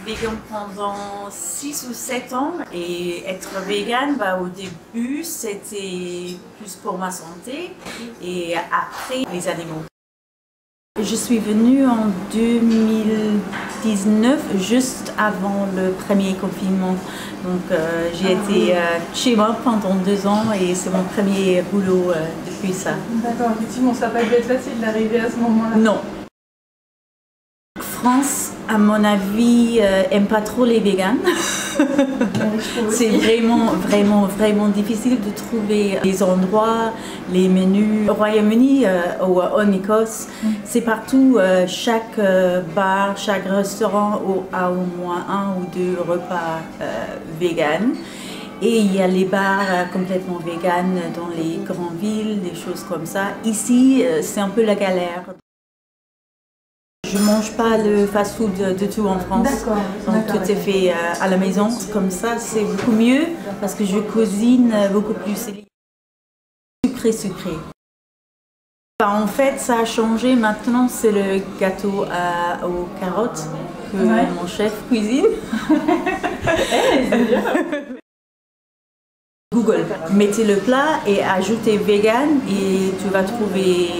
Vegan pendant 6 ou 7 ans et être vegan, au début c'était plus pour ma santé et après les animaux. Je suis venue en 2019, juste avant le premier confinement. Donc j'ai été chez moi pendant 2 ans et c'est mon premier boulot depuis ça. D'accord, effectivement, ça n'a pas dû être facile d'arriver à ce moment-là. Non. France, à mon avis, aime pas trop les véganes. C'est vraiment difficile de trouver les endroits, les menus. Au Royaume-Uni ou en Écosse, c'est partout, chaque bar, chaque restaurant a au moins 1 ou 2 repas véganes. Et il y a les bars complètement véganes dans les grandes villes, des choses comme ça. Ici, c'est un peu la galère. Je ne mange pas le fast-food de tout en France, donc tout est fait à la maison. Comme ça, c'est beaucoup mieux parce que je cuisine beaucoup plus sucré. En fait, ça a changé. Maintenant, c'est le gâteau aux carottes que mon chef cuisine. Google, mettez le plat et ajoutez vegan et tu vas trouver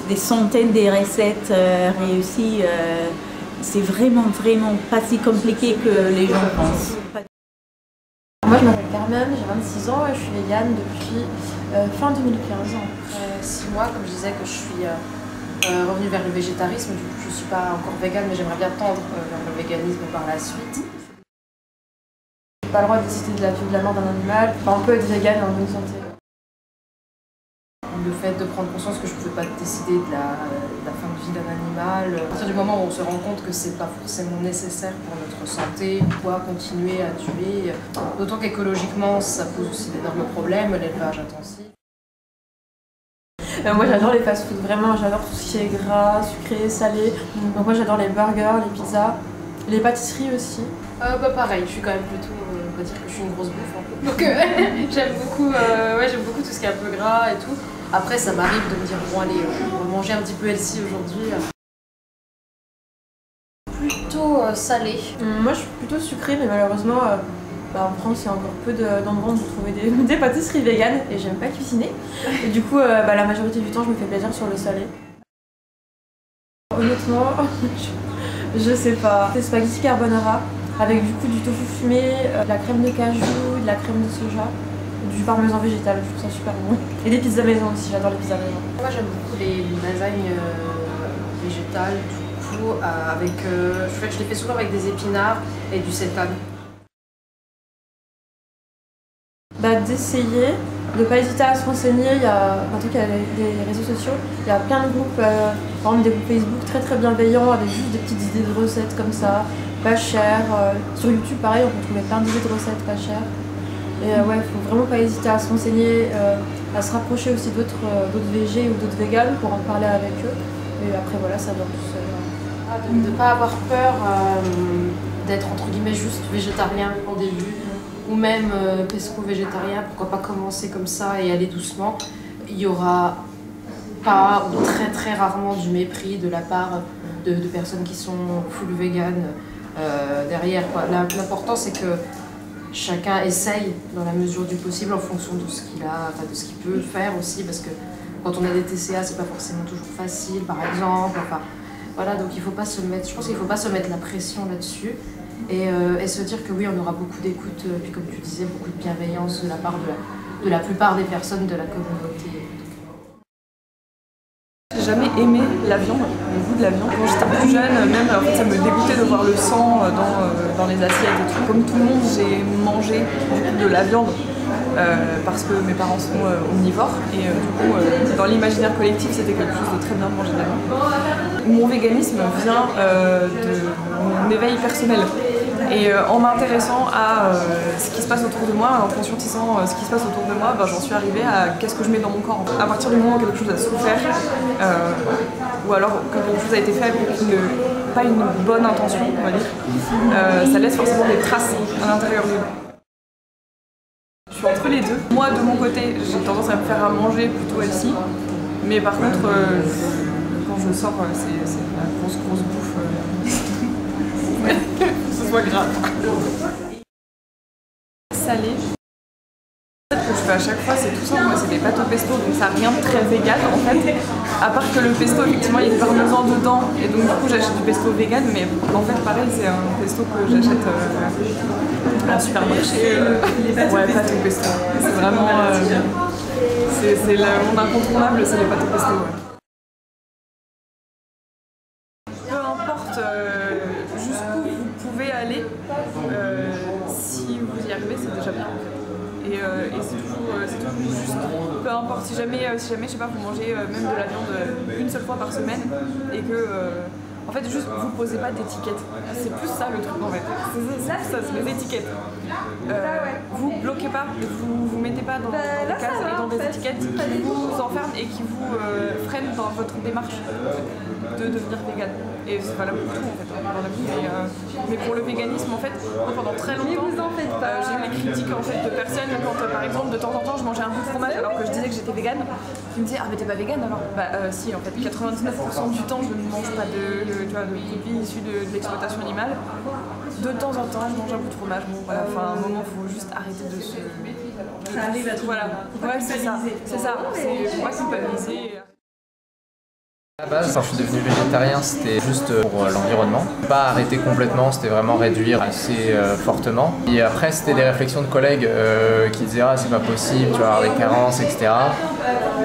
des centaines de recettes réussies. C'est vraiment pas si compliqué que les gens pensent. Moi je m'appelle Carmen, j'ai 26 ans et je suis végane depuis fin 2015. Après 6 mois, comme je disais que je suis revenue vers le végétarisme, du coup je ne suis pas encore végane mais j'aimerais bien tendre vers le véganisme par la suite. Pas le droit de décider de la vie ou de la mort d'un animal. Enfin, on peut être vegan et en bonne santé. Le fait de prendre conscience que je ne pouvais pas décider de la fin de vie d'un animal, à partir du moment où on se rend compte que c'est pas forcément nécessaire pour notre santé, pouvoir continuer à tuer, d'autant qu'écologiquement ça pose aussi d'énormes problèmes, l'élevage intensif. Moi j'adore les fast-food, vraiment j'adore tout ce qui est gras, sucré, salé. Donc moi j'adore les burgers, les pizzas, les pâtisseries aussi. Pareil, je suis quand même plutôt, on va dire que je suis une grosse bouffe un peu. Donc j'aime beaucoup tout ce qui est un peu gras et tout. Après ça m'arrive de me dire bon allez, on va manger un petit peu healthy aujourd'hui. Plutôt salé. Moi je suis plutôt sucrée mais malheureusement en France il y a encore peu d'endroits où vous trouvez des pâtisseries véganes et j'aime pas cuisiner. Et du coup la majorité du temps je me fais plaisir sur le salé. Honnêtement, je sais pas. Des spaghetti carbonara avec du coup du tofu fumé, de la crème de cajou, de la crème de soja, du parmesan végétal, je trouve ça super bon. Et des pizzas maison aussi, j'adore les pizzas maison. Moi j'aime beaucoup les lasagnes végétales, du coup avec, je les fais souvent avec des épinards et du seitan. D'essayer, de ne pas hésiter à se renseigner. Il y a un truc avec les réseaux sociaux, il y a plein de groupes, par exemple des groupes Facebook très bienveillants avec juste des petites idées de recettes comme ça, pas chères. Sur YouTube pareil, on peut trouver plein d'idées de recettes pas chères. Et il faut vraiment pas hésiter à se renseigner, à se rapprocher aussi d'autres végés ou d'autres véganes pour en parler avec eux. Et après voilà, ça vient tout seul. De ne pas avoir peur d'être entre guillemets juste végétarien au début. Ou même pesco-végétarien, pourquoi pas commencer comme ça et aller doucement. Il y aura pas ou très rarement du mépris de la part de personnes qui sont full vegan derrière. L'important c'est que chacun essaye dans la mesure du possible en fonction de ce qu'il a, de ce qu'il peut faire aussi, parce que quand on a des TCA c'est pas forcément toujours facile par exemple. Voilà, donc je pense qu'il faut pas se mettre la pression là-dessus. Et se dire que oui, on aura beaucoup d'écoute, puis comme tu disais, beaucoup de bienveillance de la part de la plupart des personnes de la communauté. J'ai jamais aimé la viande, le goût de la viande. Quand j'étais plus jeune, même en fait, ça me dégoûtait de voir le sang dans les assiettes et tout. Comme tout le monde, j'ai mangé de la viande parce que mes parents sont omnivores et du coup, dans l'imaginaire collectif, c'était quelque chose de très bien de manger de la viande. Mon véganisme vient de mon éveil personnel. Et en m'intéressant à ce qui se passe autour de moi, en conscientisant ce qui se passe autour de moi, j'en suis arrivée à qu'est-ce que je mets dans mon corps. À partir du moment où quelque chose a souffert, ou alors que quelque chose a été fait avec pas une bonne intention, on va dire, ça laisse forcément des traces à l'intérieur de nous. Je suis entre les deux. Moi, de mon côté, j'ai tendance à me faire à manger plutôt healthy, mais par contre, quand je sors, c'est la grosse bouffe. foie gras. Salé. Ce que je fais à chaque fois, c'est tout simple. Moi, c'est des pâtes au pesto, donc ça n'a rien de très vegan en fait. À part que le pesto, effectivement, il y a du parmesan dedans, et donc du coup, j'achète du pesto vegan, mais en fait, pareil, c'est un pesto que j'achète en supermarché. Ouais, pâtes au pesto. C'est vraiment. C'est mon incontournable, c'est les pâtes au pesto. Ouais. Peu importe jusqu'où vous pouvez aller, si vous y arrivez, c'est déjà bien. Et c'est toujours juste, peu importe, si jamais je sais pas, vous mangez même de la viande une seule fois par semaine et que, en fait, juste vous posez pas d'étiquette. C'est plus ça le truc en fait. C'est les étiquettes. Vous bloquez pas, vous mettez pas dans des cases et dans des étiquettes qui vous enferment et qui vous freinent dans votre démarche de devenir vegan. Et c'est valable pour tout en fait, dans la vie. Mais pour le véganisme en fait, moi, pendant très longtemps, j'ai eu les critiques en fait de personnes quand par exemple de temps en temps je mangeais un bout de fromage alors que je disais que j'étais végane. Ils me disaient ah mais t'es pas végane alors? Si en fait, 99% du temps je ne mange pas de produits issus de l'exploitation animale. De temps en temps je mange un bout de fromage. Bon voilà, enfin à un moment il faut juste arrêter de se... Ça arrive à tout. Voilà, ouais c'est ça, c'est pas culpabiliser. À la base, quand je suis devenu végétarien, c'était juste pour l'environnement. Pas arrêter complètement, c'était vraiment réduire assez fortement. Et après, c'était des réflexions de collègues qui disaient « Ah, c'est pas possible, tu vas avoir des carences, etc. »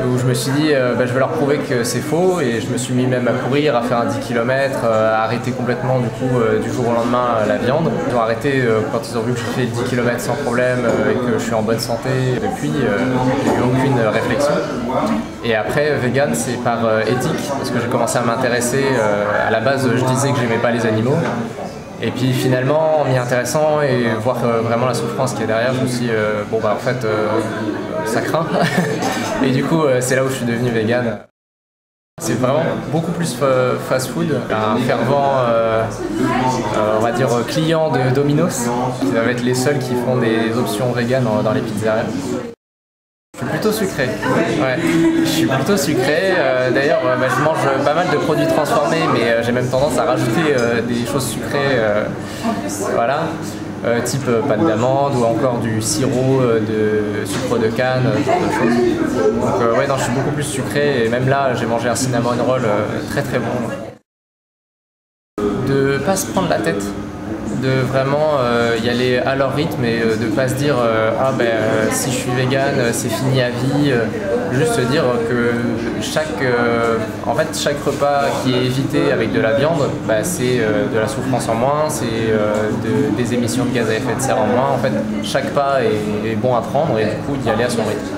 Où je me suis dit je vais leur prouver que c'est faux et je me suis mis même à courir, à faire un 10 km, à arrêter complètement du coup du jour au lendemain la viande. Ils ont arrêté quand ils ont vu que je fais 10 km sans problème et que je suis en bonne santé. Depuis, j'ai eu aucune réflexion. Et après, vegan, c'est par éthique, parce que j'ai commencé à m'intéresser. À la base, je disais que j'aimais pas les animaux. Et puis finalement, en m'y intéressant et voir vraiment la souffrance qu'il y a derrière, je me suis dit, en fait, ça craint. Et du coup, c'est là où je suis devenu vegan. C'est vraiment beaucoup plus fast-food, un fervent, on va dire, client de Domino's, qui doivent être les seuls qui font des options vegan dans les pizzerias. Je suis plutôt sucré. Ouais, je suis plutôt sucré. D'ailleurs, je mange pas mal de produits transformés, mais j'ai même tendance à rajouter des choses sucrées. Voilà. Type pâte d'amande ou encore du sirop de sucre de canne, ce genre de choses. Donc non, je suis beaucoup plus sucré et même là, j'ai mangé un cinnamon roll très très bon. De pas se prendre la tête, de vraiment y aller à leur rythme et de pas se dire si je suis vegan c'est fini à vie, juste se dire que chaque repas qui est évité avec de la viande, c'est de la souffrance en moins, c'est des émissions de gaz à effet de serre en moins. En fait, chaque pas est bon à prendre et du coup d'y aller à son rythme.